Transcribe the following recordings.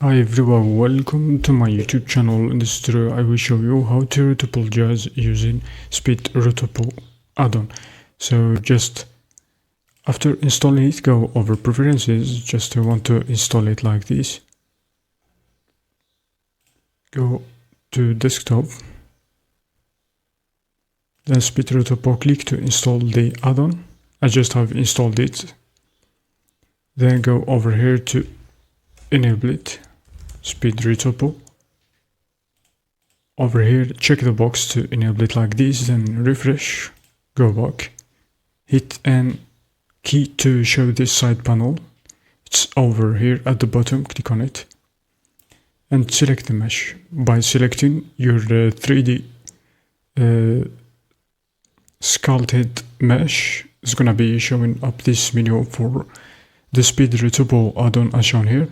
Hi everyone, welcome to my YouTube channel. In this tutorial I will show you how to retopologize using Speed Retopo add-on. So just after installing it, go over preferences. Just want to install it like this. Go to desktop, then Speed Retopo, click to install the add-on. I just have installed it. Then go over here to enable it, Speed Retopo. Over here, check the box to enable it like this, then refresh, go back, hit N key to show this side panel. It's over here at the bottom, click on it, and select the mesh. By selecting your 3D sculpted mesh, is gonna be showing up this menu for the Speed Retopo add-on as shown here.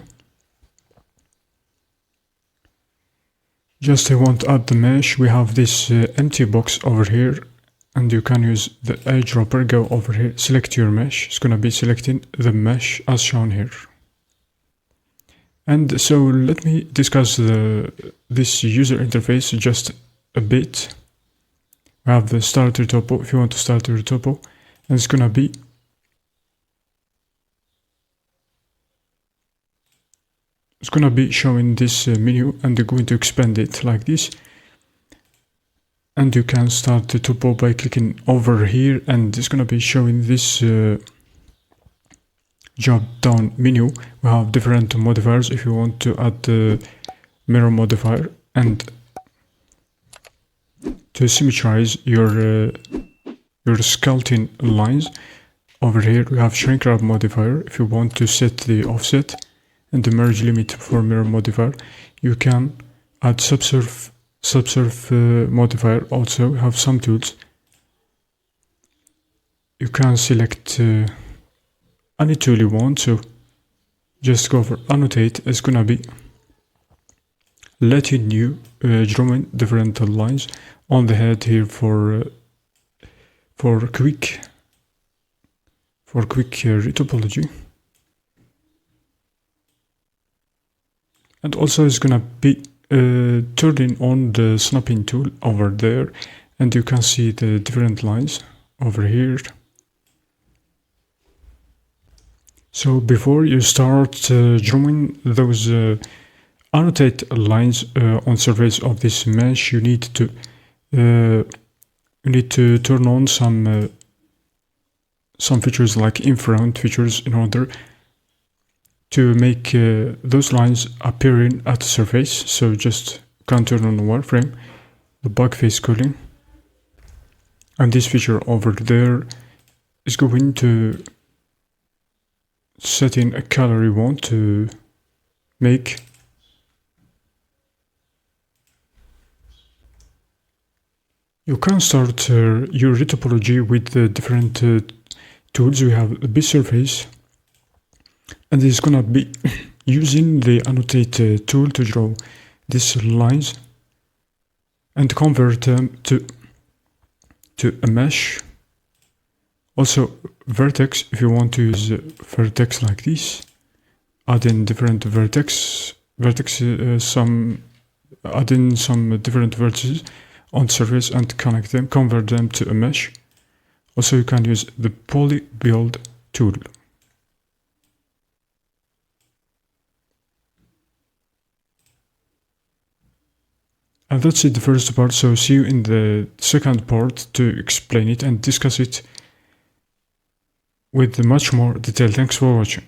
Just I want to add the mesh. We have this empty box over here, and you can use the eyedropper. Go over here, select your mesh. It's gonna be selecting the mesh as shown here. And so let me discuss this user interface just a bit. We have the start Retopo. If you want to start a Retopo, and it's gonna be showing this menu, and they're going to expand it like this. And you can start the topo by clicking over here, and it's gonna be showing this drop down menu. We have different modifiers. If you want to add the mirror modifier and to symmetrize your sculpting lines, over here we have shrink wrap modifier. If you want to set the offset and the merge limit for mirror modifier, you can add subsurf modifier. Also have some tools. You can select any tool you want, so just go for annotate. It's gonna be letting you drawing different lines on the head here for quick retopology. And also it's gonna be turning on the snapping tool over there, and you can see the different lines over here. So before you start drawing those annotate lines on surface of this mesh, you need to turn on some features like in-front features in order to make those lines appearing at the surface. So just can turn on the wireframe, the back face cooling, and this feature over there is going to set in a color you want to make. You can start your retopology with the different tools. We have a base surface, and it's gonna be using the annotate tool to draw these lines and convert them to a mesh. Also vertex, if you want to use vertex like this, add in different add in some different vertices on surface and connect them, convert them to a mesh. Also you can use the poly build tool. And that's it, the first part. So see you in the second part to explain it and discuss it with much more detail. Thanks for watching.